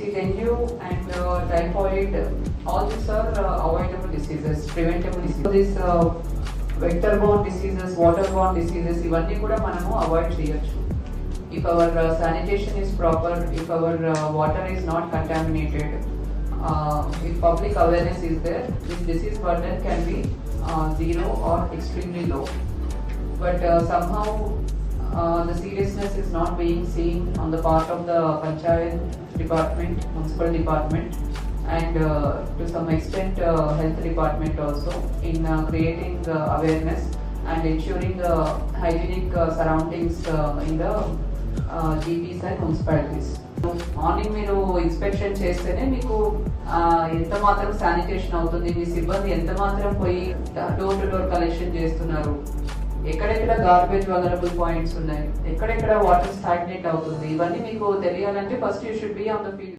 See, dengue and typhoid, all these are avoidable diseases, preventable diseases. These vector-borne diseases, water-borne diseases, ఇవన్నీ కూడా మనము avoid చేయొచ్చు. If our sanitation is proper, if our water is not contaminated, if public awareness is there, this disease burden can be zero or extremely low. But somehow the seriousness is not being seen on the part of the Panchayat department, municipal department, and to some extent health department also in creating awareness and ensuring hygienic surroundings in the GPs and municipalities. Morning మీరు inspection చేస్తేనే మీకు ఎంత మాత్రం sanitation అవుతుంది, మీ సిబ్బంది ఎంత మాత్రం పోయి డోర్ టు డోర్ కలెక్షన్ చేస్తున్నారు, ఎక్కడెక్కడ గార్బేజ్ వలరబుల్ పాయింట్స్ ఉన్నాయి, ఎక్కడెక్కడ వాటర్ స్టాగ్నేట్ అవుతుంది, ఇవన్నీ మీకు తెలియాలంటే first you should be on the field.